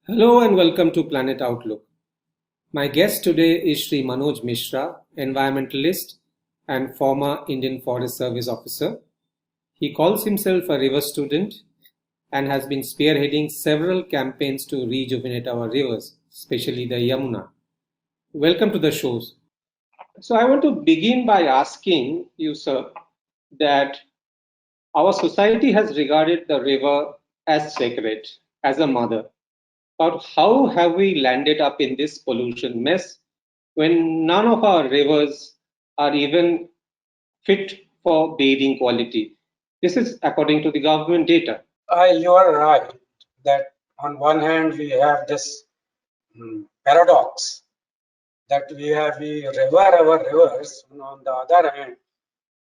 Hello and welcome to Planet Outlook. My guest today is Sri Manoj Mishra, environmentalist and former Indian Forest Service officer. He calls himself a river student and has been spearheading several campaigns to rejuvenate our rivers, especially the Yamuna. Welcome to the show. So I want to begin by asking you, sir, that our society has regarded the river as sacred, as a mother. But how have we landed up in this pollution mess when none of our rivers are even fit for bathing quality? This is according to the government data. You are right that on one hand we have this paradox that we revere our rivers, and on the other hand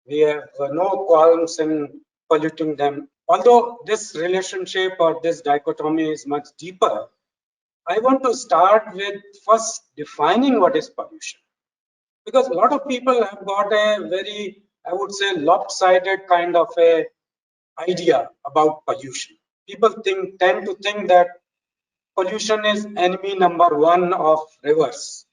we have no qualms in polluting them. Although this relationship or this dichotomy is much deeper, I want to start with first defining what is pollution, because a lot of people have got a very, I would say, lopsided kind of a idea about pollution. People tend to think that pollution is enemy number one of rivers,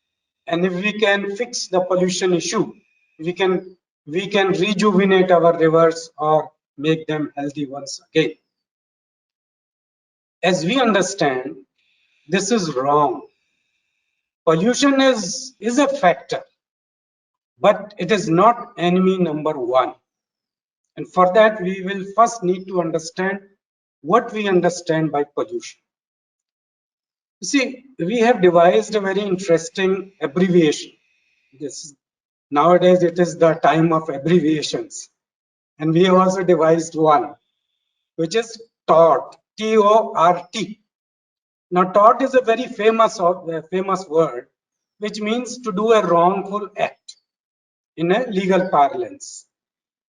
and if we can fix the pollution issue, we can rejuvenate our rivers or make them healthy once again. As we understand, this is wrong. Pollution is a factor, but it is not enemy number one. And for that, we will first need to understand what we understand by pollution. You see, we have devised a very interesting abbreviation. Nowadays, it is the time of abbreviations. And we have also devised one, which is TORT, T-O-R-T. Now, TORT is a very famous word, which means to do a wrongful act in a legal parlance.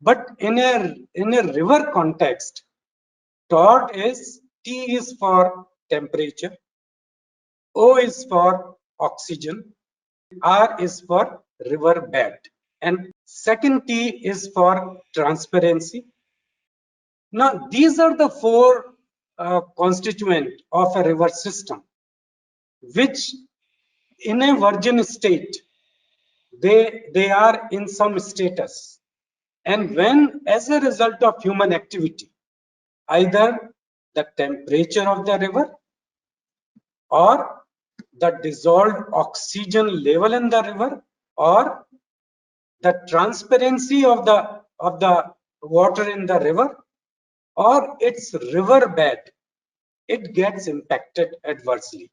But in a river context, TORT is, T is for temperature, O is for oxygen, R is for river bed, and second T is for transparency. Now, these are the four constituent of a river system, which in a virgin state, they are in some status. And when, as a result of human activity, either the temperature of the river or the dissolved oxygen level in the river or the transparency of the water in the river or its river bed, it gets impacted adversely.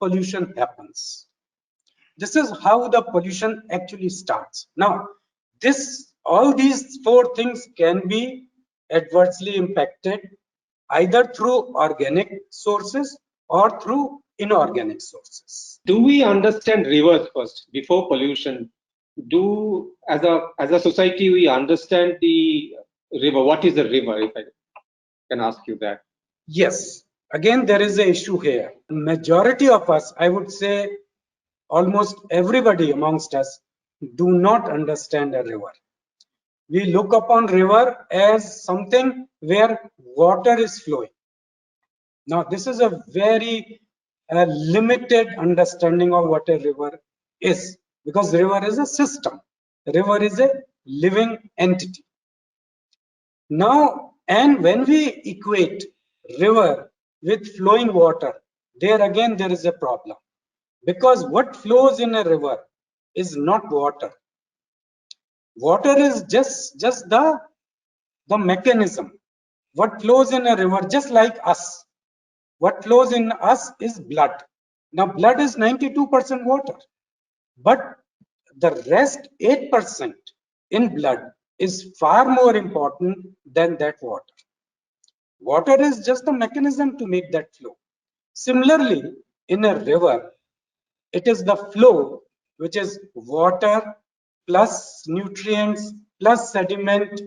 Pollution happens. This is how the pollution actually starts. Now, all these four things can be adversely impacted either through organic sources or through inorganic sources. Do we understand rivers first before pollution? Do as a society we understand the river? What is a river, if I can ask you that? Yes. Again, there is an issue here. Majority of us, I would say almost everybody amongst us, do not understand a river. We look upon river as something where water is flowing. Now, this is a very limited understanding of what a river is, because river is a system. River is a living entity. Now, and when we equate river with flowing water, there again there is a problem, because what flows in a river is not water. Water is just the mechanism. What flows in a river, just like us, what flows in us is blood. Now, blood is 92% water, but the rest 8% in blood is far more important than that water. Water is just the mechanism to make that flow. Similarly, in a river, it is the flow, which is water plus nutrients plus sediment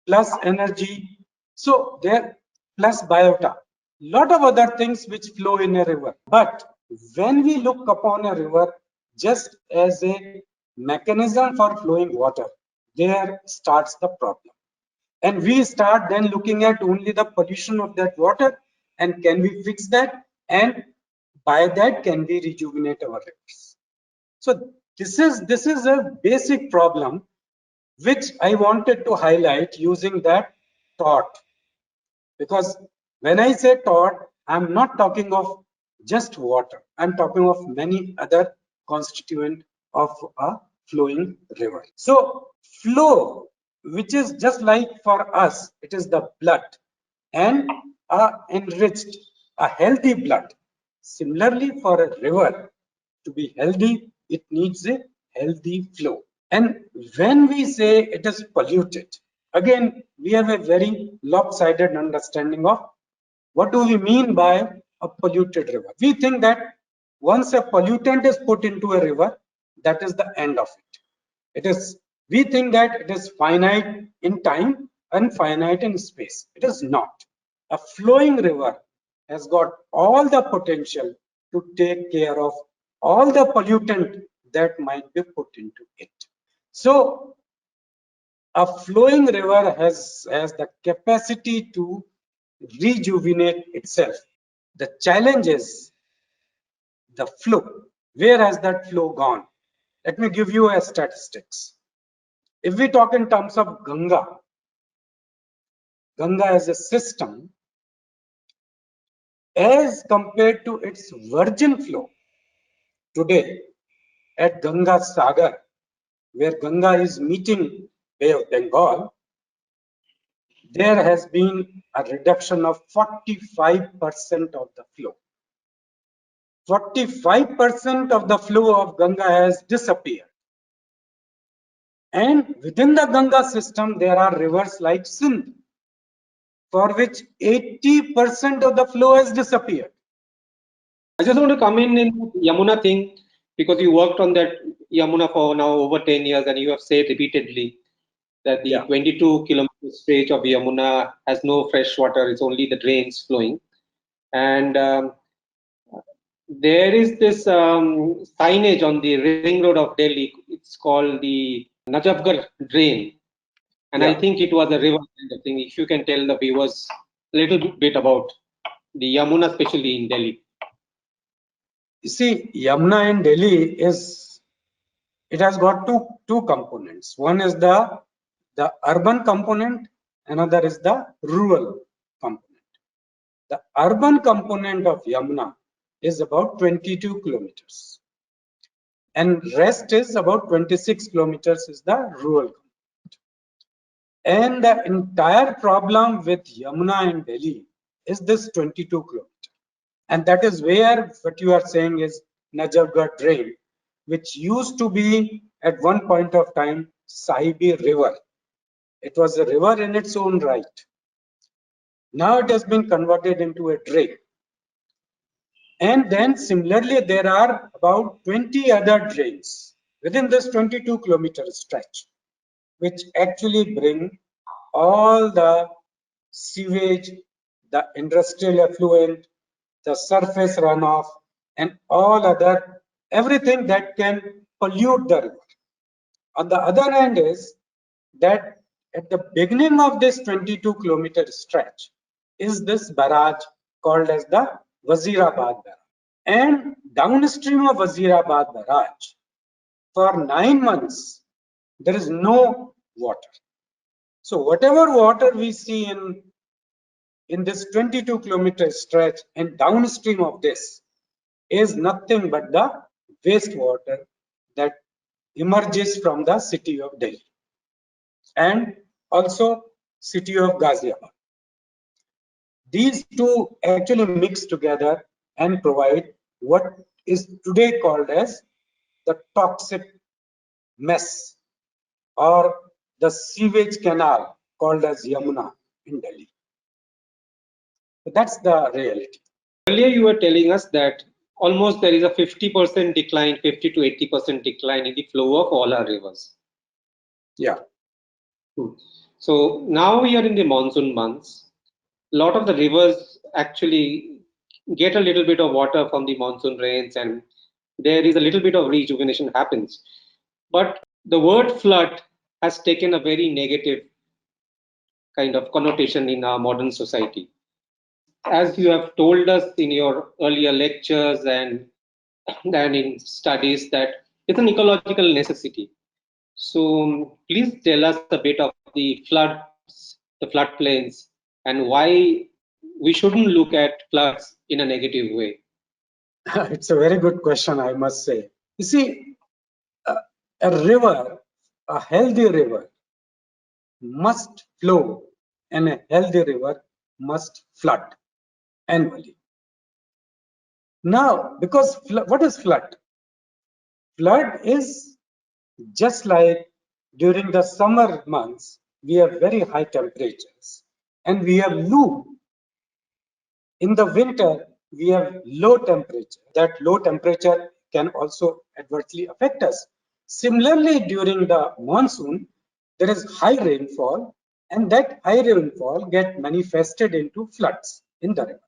plus energy. So there plus biota. Lot of other things which flow in a river. But when we look upon a river just as a mechanism for flowing water, there starts the problem. And we start then looking at only the pollution of that water, and can we fix that, and by that can we rejuvenate our rivers. So this is a basic problem which I wanted to highlight using that thought. Because when I say thought, I'm not talking of just water. I'm talking of many other constituent of a flowing river. So flow, which is just like for us, it is the blood and a enriched, a healthy blood. Similarly, for a river to be healthy, it needs a healthy flow. And when we say it is polluted, again, we have a very lopsided understanding of what do we mean by a polluted river. We think that once a pollutant is put into a river, that is the end of it. We think that it is finite in time and finite in space. It is not. A flowing river has got all the potential to take care of all the pollutant that might be put into it. So a flowing river has the capacity to rejuvenate itself. The challenge is the flow. Where has that flow gone? Let me give you a statistics. If we talk in terms of Ganga as a system, as compared to its virgin flow today at Ganga Sagar, where Ganga is meeting Bay of Bengal, there has been a reduction of 45% of the flow. 45% of the flow of Ganga has disappeared. And within the Ganga system, there are rivers like Sindh, for which 80% of the flow has disappeared. I just want to come in Yamuna thing, because you worked on that Yamuna for now over 10 years, and you have said repeatedly that the 22-kilometer stretch of Yamuna has no fresh water, it's only the drains flowing. And there is this signage on the ring road of Delhi, it's called the Najafgarh drain. And I think it was a river kind of thing. If you can tell the viewers a little bit about the Yamuna, especially in Delhi. You see, Yamuna in Delhi it has got two components. One is the urban component, another is the rural component. The urban component of Yamuna is about 22 kilometers, and rest is about 26 kilometers is the rural component. And the entire problem with Yamuna in Delhi is this 22 kilometers. And that is where what you are saying is Najafgarh drain, which used to be at one point of time Sahibi River. It was a river in its own right. Now it has been converted into a drain. And then similarly, there are about 20 other drains within this 22-kilometer stretch, which actually bring all the sewage, the industrial effluent, the surface runoff, and all other everything that can pollute the river. On the other hand is that at the beginning of this 22-kilometer stretch is this barrage called as the Wazirabad barrage. And downstream of Wazirabad barrage, for 9 months, there is no water. So whatever water we see in this 22-kilometer stretch and downstream of this is nothing but the wastewater that emerges from the city of Delhi and also city of Ghaziabad. These two actually mix together and provide what is today called as the toxic mess or the sewage canal called as Yamuna in Delhi. So that's the reality. Earlier, you were telling us that almost there is a 50% decline, 50 to 80% decline in the flow of all our rivers. Yeah. So now we are in the monsoon months. A lot of the rivers actually get a little bit of water from the monsoon rains, and there is a little bit of rejuvenation happens. But the word flood has taken a very negative kind of connotation in our modern society. as you have told us in your earlier lectures and in studies, that it's an ecological necessity. So please tell us a bit of the floods, the floodplains, and why we shouldn't look at floods in a negative way. It's a very good question, I must say. You see, a, a river, a healthy river must flow, and a healthy river must flood annually. Now, because what is flood? Flood is just like during the summer months, we have very high temperatures and we have low. In the winter, we have low temperature. That low temperature can also adversely affect us. Similarly, during the monsoon, there is high rainfall, and that high rainfall get manifested into floods in the river.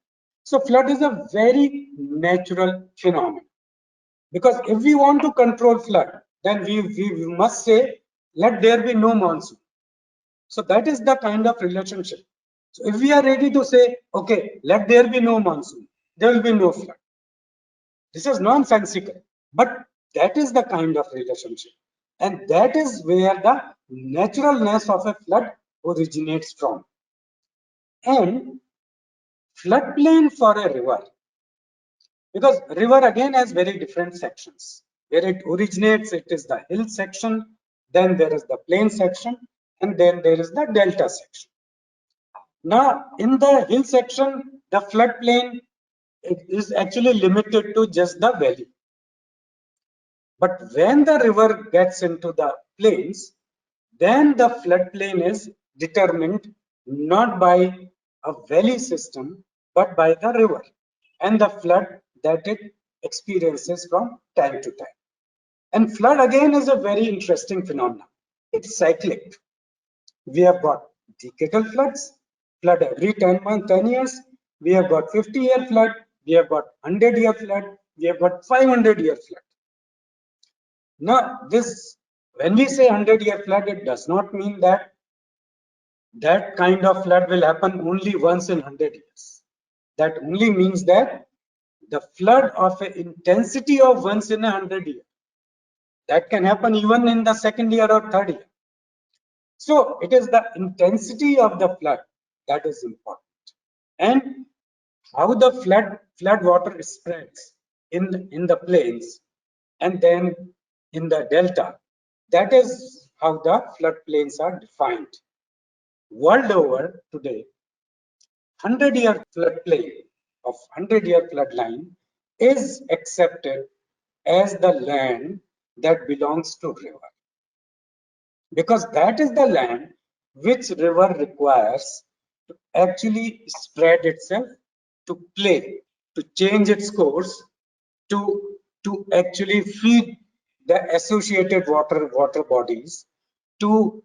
So flood is a very natural phenomenon. Because if we want to control flood, then we must say, let there be no monsoon. So that is the kind of relationship. So if we are ready to say, okay, let there be no monsoon, there will be no flood. This is nonsensical, but that is the kind of relationship. And that is where the naturalness of a flood originates from. And floodplain for a river, because river again has very different sections. Where it originates, it is the hill section, then there is the plain section, and then there is the delta section. Now, in the hill section, the floodplain is actually limited to just the valley. But when the river gets into the plains, then the floodplain is determined not by a valley system, but by the river and the flood that it experiences from time to time. And flood again is a very interesting phenomenon. It's cyclic. We have got decadal floods, flood every 10 years. We have got 50-year flood. We have got 100-year flood. We have got 500-year flood. Now, this, when we say 100-year flood, it does not mean that that kind of flood will happen only once in 100 years. That only means that the flood of an intensity of once in 100 years, that can happen even in the second year or third year. So it is the intensity of the flood that is important, and how the flood water spreads in the plains and then in the delta. That is how the floodplains are defined. World over today, 100-year floodplain of 100-year floodline is accepted as the land that belongs to river, because that is the land which river requires to actually spread itself, to play, to change its course, to actually feed the associated water bodies, to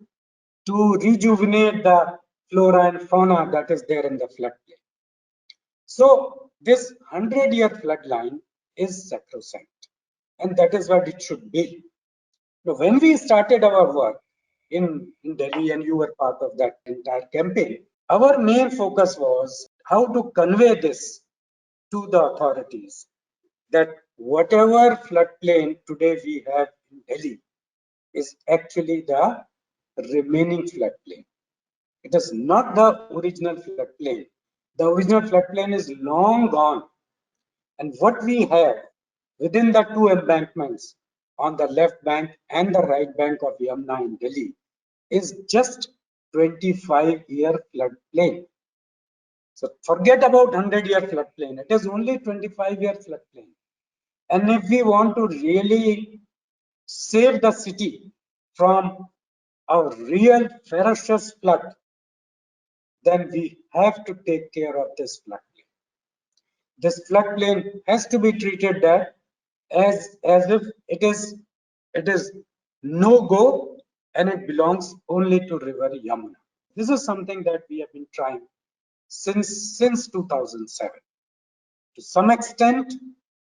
rejuvenate the flora and fauna that is there in the floodplain. So this 100-year floodline is sacrosanct, and that is what it should be. Now, when we started our work in Delhi, and you were part of that entire campaign, our main focus was how to convey this to the authorities, that whatever floodplain today we have in Delhi is actually the remaining floodplain. It is not the original floodplain. The original floodplain is long gone. And what we have within the two embankments on the left bank and the right bank of Yamuna in Delhi is just 25-year floodplain. So forget about 100-year floodplain. It is only 25-year floodplain. And if we want to really save the city from a real ferocious flood, then we have to take care of this floodplain. This floodplain has to be treated that as if it is no go and it belongs only to river Yamuna. This is something that we have been trying since 2007. To some extent,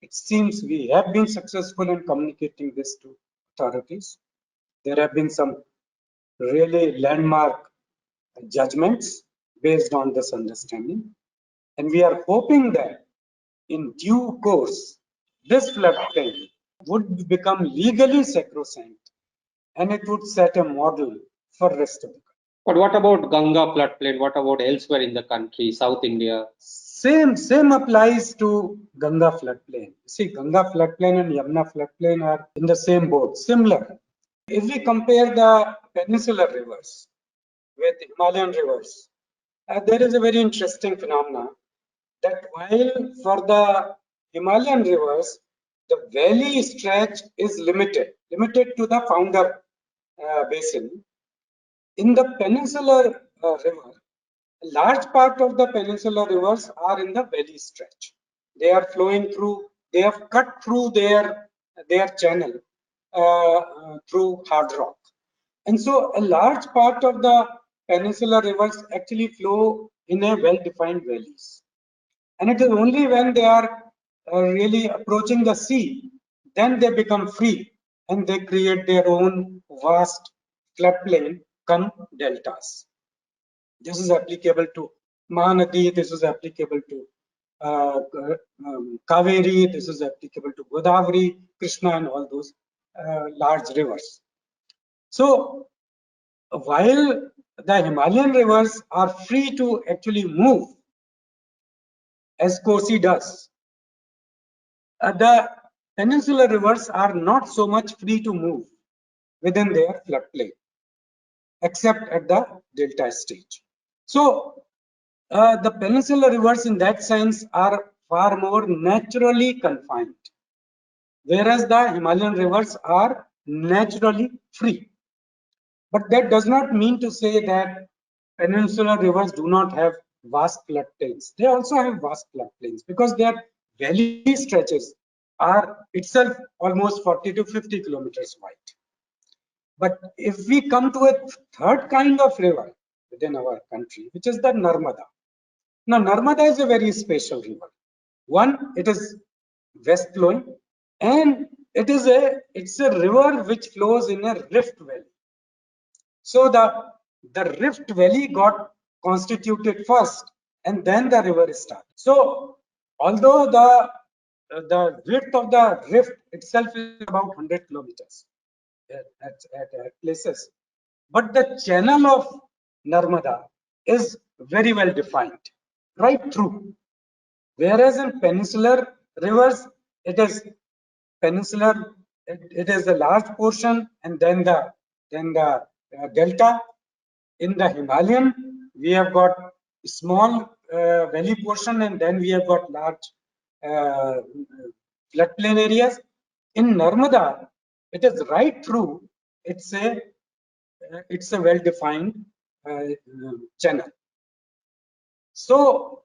it seems we have been successful in communicating this to authorities. There have been some really landmark judgments based on this understanding. And we are hoping that in due course, this floodplain would become legally sacrosanct and it would set a model for rest of the country. But what about Ganga floodplain? What about elsewhere in the country, South India? Same applies to Ganga floodplain. See, Ganga floodplain and Yamuna floodplain are in the same boat, similar. If we compare the peninsular rivers with Himalayan rivers, there is a very interesting phenomenon that while for the Himalayan rivers, the valley stretch is limited to the founder basin. In the peninsular river, a large part of the peninsular rivers are in the valley stretch. They are flowing through, they have cut through their channel through hard rock. And so a large part of the peninsular rivers actually flow in a well-defined valleys. And it is only when they are really approaching the sea, then they become free and they create their own vast floodplain, come deltas. This is applicable to Mahanadi, this is applicable to Kaveri, this is applicable to Godavari, Krishna, and all those large rivers. So while the Himalayan rivers are free to actually move, as Kosi does, the peninsular rivers are not so much free to move within their floodplain, except at the delta stage. So the peninsular rivers in that sense are far more naturally confined, whereas the Himalayan rivers are naturally free. But that does not mean to say that peninsular rivers do not have vast floodplains. They also have vast floodplains because their valley stretches are itself almost 40 to 50 kilometers wide. But if we come to a third kind of river within our country, which is the Narmada. Now, Narmada is a very special river. One, it is west flowing, and it's a river which flows in a rift valley. So the rift valley got constituted first, and then the river started. So although the width of the rift itself is about 100 kilometers at places, but the channel of Narmada is very well defined right through. Whereas in peninsular rivers, it is peninsular, it is a large portion, and then the delta. In the Himalayan, we have got small valley portion, and then we have got large uh, floodplain areas. In Narmada, it is right through. It's a well-defined channel. So,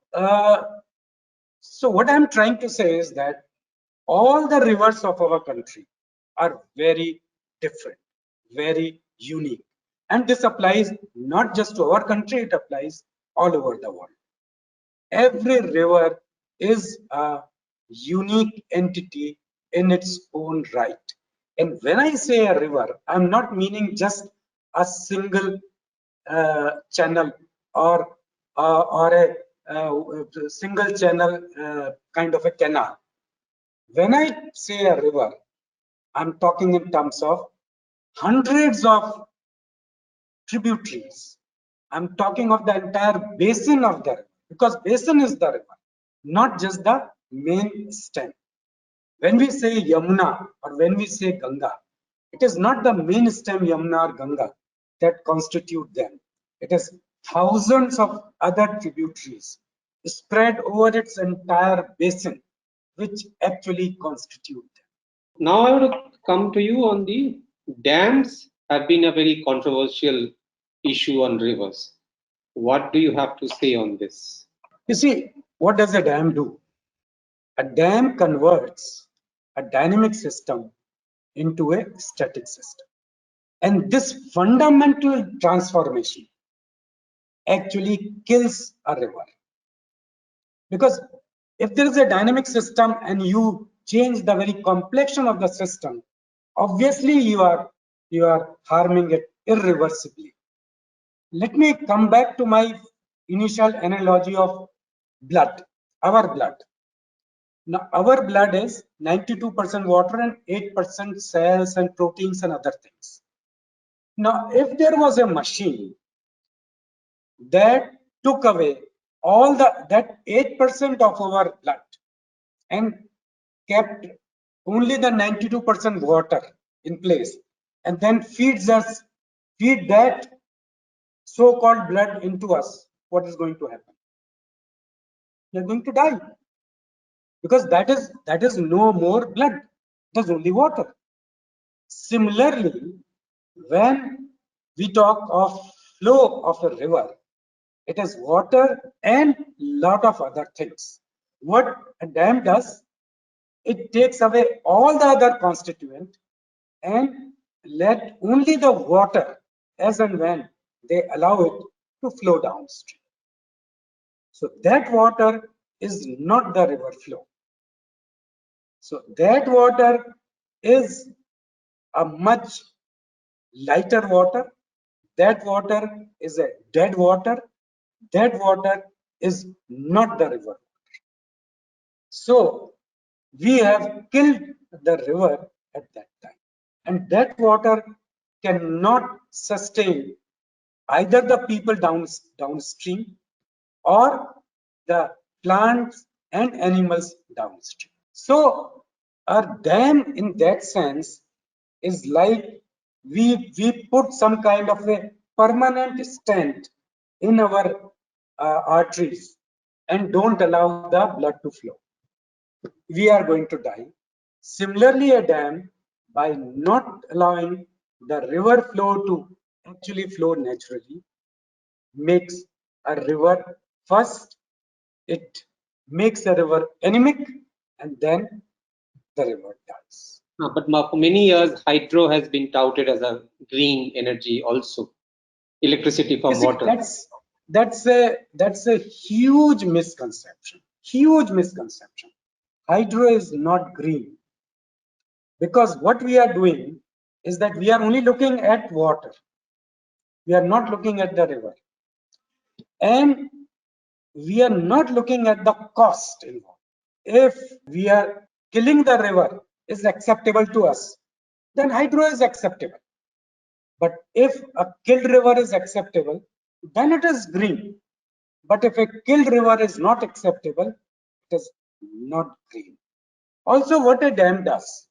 so what I'm trying to say is that all the rivers of our country are very different, very unique. And this applies not just to our country, it applies all over the world. Every river is a unique entity in its own right. And when I say a river, I'm not meaning just a single channel or a single channel kind of a canal. When I say a river, I'm talking in terms of hundreds of tributaries. I'm talking of the entire basin of the river, because basin is the river, not just the main stem. When we say Yamuna or when we say Ganga, it is not the main stem Yamuna or Ganga that constitute them. It is thousands of other tributaries spread over its entire basin, which actually constitute them. Now I want to come to you on the dams have been a very controversial issue on rivers. What do you have to say on this? You see, what does a dam do? A dam converts a dynamic system into a static system. And this fundamental transformation actually kills a river. Because if there is a dynamic system and you change the very complexion of the system, obviously you are harming it irreversibly. Let me come back to my initial analogy of blood, our blood. Now, our blood is 92% water and 8% cells and proteins and other things. Now, if there was a machine that took away all that 8% of our blood and kept only the 92% water in place and then feed that so-called blood into us, what is going to happen? You're going to die, because that is no more blood, there's only water. Similarly, when we talk of flow of a river, it is water and lot of other things. What a dam does, it takes away all the other constituent and let only the water as and when they allow it to flow downstream. So that water is not the river flow. So that water is a much lighter water. That water is a dead water. That water is not the river. So we have killed the river at that time. And that water cannot sustain either the people downstream or the plants and animals downstream. So a dam in that sense is like we put some kind of a permanent stent in our arteries and don't allow the blood to flow. We are going to die. Similarly, a dam, by not allowing the river flow to actually flow naturally, makes a river first, it makes a river anemic, and then the river dies. But for many years, hydro has been touted as a green energy also, electricity from water. That's a huge misconception. Huge misconception. Hydro is not green, because what we are doing is that we are only looking at water. We are not looking at the river, and we are not looking at the cost involved. If we are killing the river is acceptable to us, then hydro is acceptable. But if a killed river is acceptable, then it is green. But if a killed river is not acceptable, it is not green. Also, what a dam does,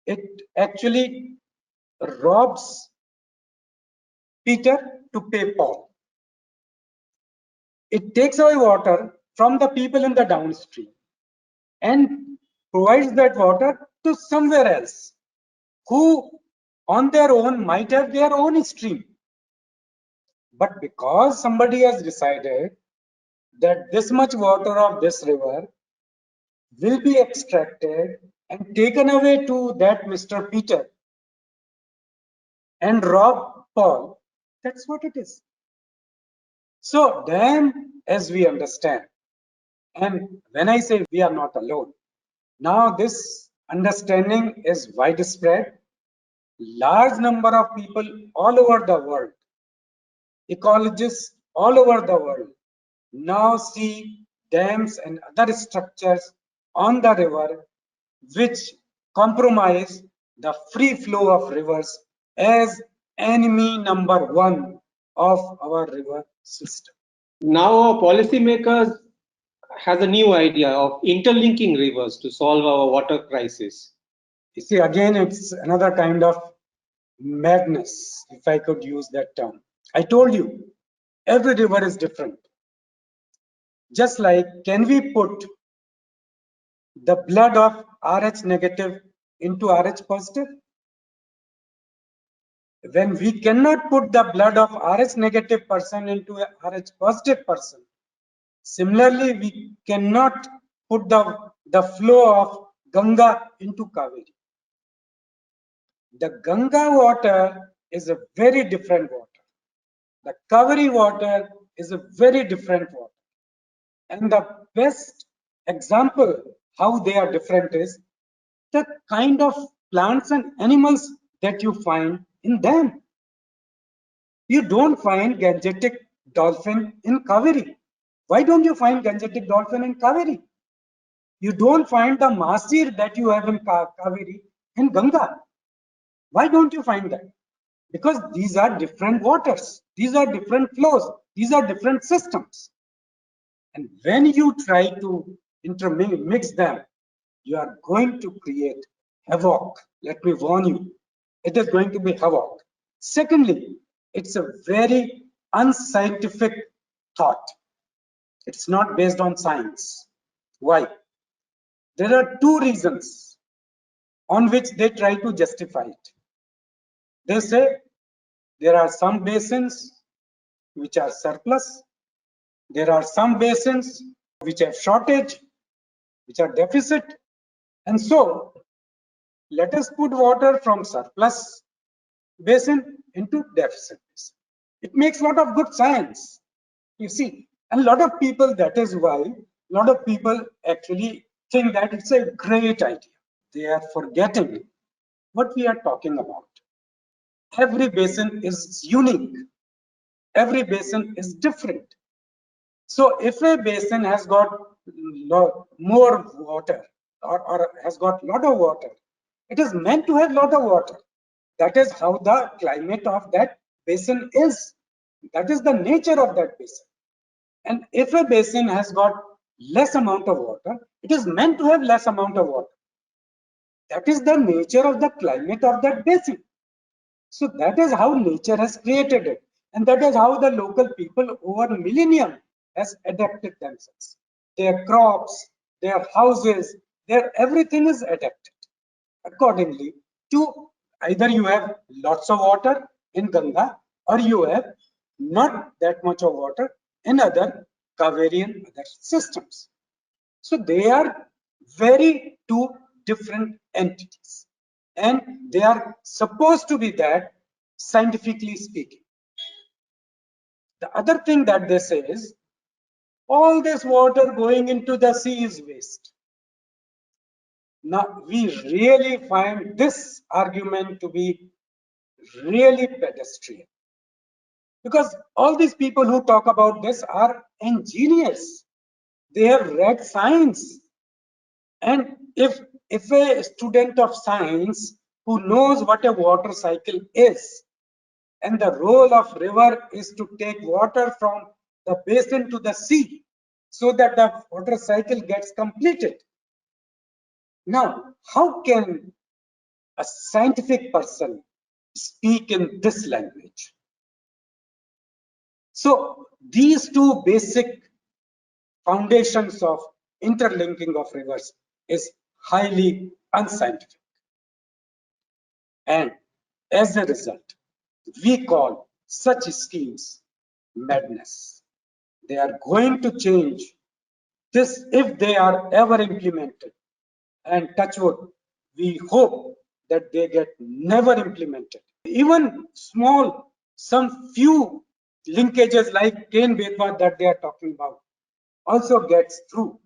it actually robs Peter to pay Paul. It takes away water from the people in the downstream and provides that water to somewhere else, who on their own might have their own stream. But because somebody has decided that this much water of this river will be extracted and taken away to that Mr. Peter and rob Paul, that's what it is. So then, as we understand, and when I say we are not alone, now this understanding is widespread. Large number of people all over the world, ecologists all over the world, now see dams and other structures on the river which compromise the free flow of rivers as enemy number one of our river system. Now our policymakers has a new idea of interlinking rivers to solve our water crisis. You see, again, it's another kind of madness, if I could use that term. I told you, every river is different. Just like, can we put the blood of Rh negative into Rh positive? When we cannot put the blood of Rh negative person into a Rh positive person, similarly, we cannot put the flow of Ganga into Kaveri. The Ganga water is a very different water. The Kaveri water is a very different water. And the best example how they are different is the kind of plants and animals that you find in them. You don't find Gangetic dolphin in Kaveri. Why don't you find Gangetic dolphin in Kaveri? You don't find the Masir that you have in Kaveri in Ganga. Why don't you find that? Because these are different waters. These are different flows. These are different systems. And when you try to intermix them, you are going to create havoc. Let me warn you, it is going to be havoc. Secondly, it's a very unscientific thought. It's not based on science. Why? There are two reasons on which they try to justify it. They say there are some basins which are surplus, there are some basins which have shortage, which are deficit, and so let us put water from surplus basin into deficit basin. It makes a lot of good science, you see, and a lot of people, that is why a lot of people actually think that it's a great idea. They are forgetting what we are talking about. Every basin is unique. Every basin is different. So if a basin has got more water or has got lot of water, it is meant to have lot of water. That is how the climate of that basin is. That is the nature of that basin. And if a basin has got less amount of water, it is meant to have less amount of water. That is the nature of the climate of that basin. So that is how nature has created it. And that is how the local people over millennium has adapted themselves. Their crops, their houses, their everything is adapted accordingly to either you have lots of water in Ganga or you have not that much of water in other Kaveri and other systems. So they are very two different entities, and they are supposed to be that, scientifically speaking. The other thing that they say is all this water going into the sea is waste. Now we really find this argument to be really pedestrian, because all these people who talk about this are engineers. They have read science. And if a student of science who knows what a water cycle is, and the role of river is to take water from the basin to the sea so that the water cycle gets completed. Now, how can a scientific person speak in this language? So these two basic foundations of interlinking of rivers is highly unscientific. And as a result, we call such schemes madness. They are going to change this if they are ever implemented. And touch wood, we hope that they get never implemented. Even small, some few linkages like Ken Bedwa that they are talking about also gets through.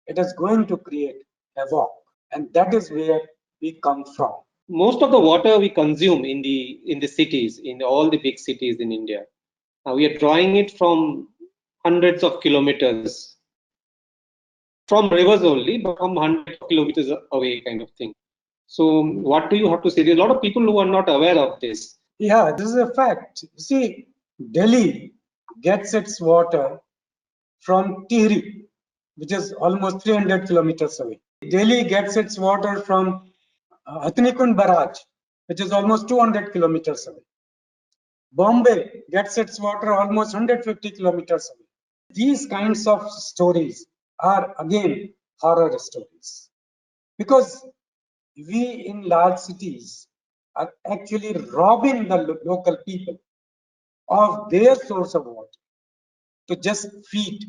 It is going to create havoc. And that is where we come from. Most of the water we consume in the cities, in all the big cities in India, we are drawing it from hundreds of kilometers, from rivers only, but from hundreds of kilometers away, kind of thing. So, what do you have to say? There's a lot of people who are not aware of this. Yeah, this is a fact. See, Delhi gets its water from Tihri, which is almost 300 kilometers away. Delhi gets its water from Hatnikund Barrage, which is almost 200 kilometers away. Bombay gets its water almost 150 kilometers away. These kinds of stories are again horror stories, because we in large cities are actually robbing the local people of their source of water to just feed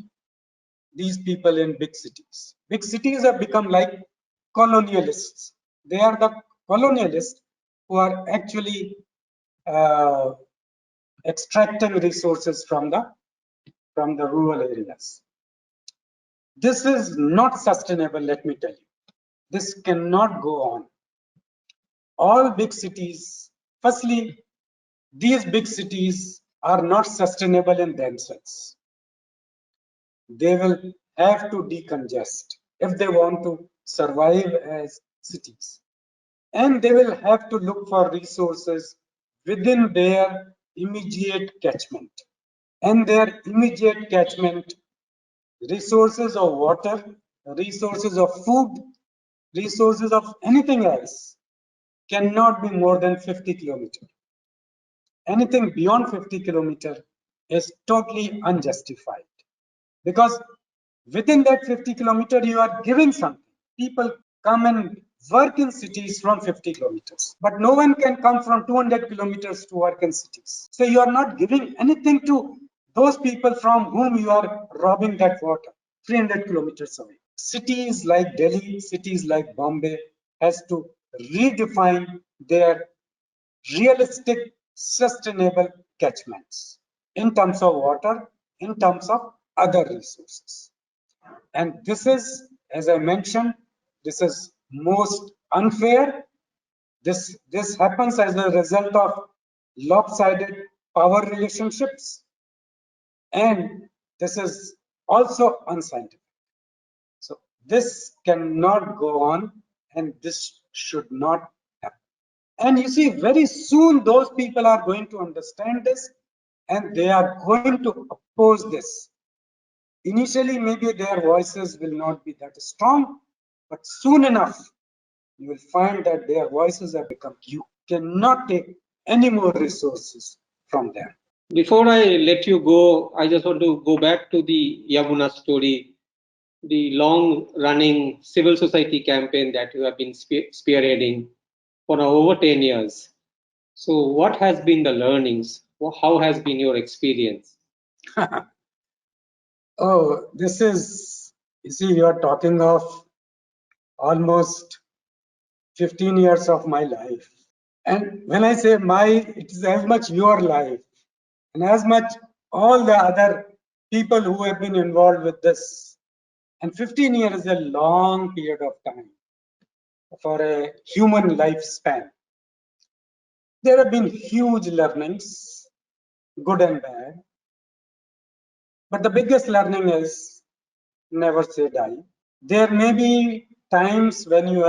these people in big cities. Big cities have become like colonialists. They are the colonialists who are actually extracting resources from the rural areas. This is not sustainable, let me tell you. This cannot go on. All big cities, firstly, these big cities are not sustainable in themselves. they will have to decongest if they want to survive as cities. And they will have to look for resources within their immediate catchment. And their immediate catchment, resources of water, resources of food, resources of anything else, cannot be more than 50 kilometers. Anything beyond 50 kilometers is totally unjustified, because within that 50 kilometer you are giving something. People come and work in cities from 50 kilometers, but no one can come from 200 kilometers to work in cities. So you are not giving anything to those people from whom you are robbing that water 300 kilometers away. Cities like Delhi, cities like Bombay has to redefine their realistic, sustainable catchments in terms of water, in terms of other resources. And this is, as I mentioned, this is most unfair. This happens as a result of lopsided power relationships, and this is also unscientific. So this cannot go on, and this should not happen. And you see, very soon those people are going to understand this, and they are going to oppose this. Initially, maybe their voices will not be that strong, but soon enough, you will find that their voices have become. You cannot take any more resources from them. Before I let you go, I just want to go back to the Yamuna story, the long running civil society campaign that you have been spearheading for now over 10 years. So, what has been the learnings? How has been your experience? Oh, this is, you see, you are talking of almost 15 years of my life. And when I say my, it is as much your life and as much all the other people who have been involved with this. And 15 years is a long period of time for a human lifespan. There have been huge learnings, good and bad. But the biggest learning is never say die. There may be times when you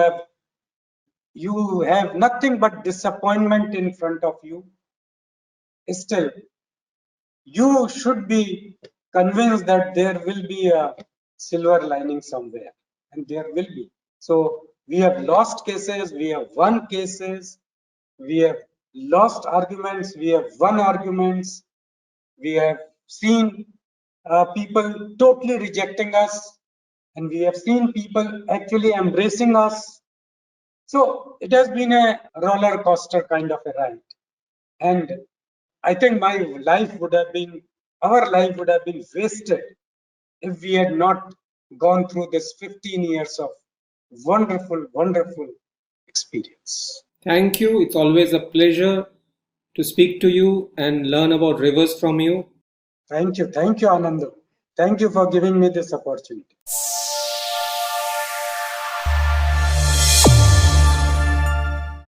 have nothing but disappointment in front of you. Still, you should be convinced that there will be a silver lining somewhere, and there will be. So we have lost cases, we have won cases, we have lost arguments, we have won arguments, we have seen people totally rejecting us, and we have seen people actually embracing us. So it has been a roller coaster kind of a ride. And I think my life would have been, our life would have been wasted if we had not gone through this 15 years of wonderful, wonderful experience. Thank you. It's always a pleasure to speak to you and learn about rivers from you. Thank you, Ananda. Thank you for giving me this opportunity.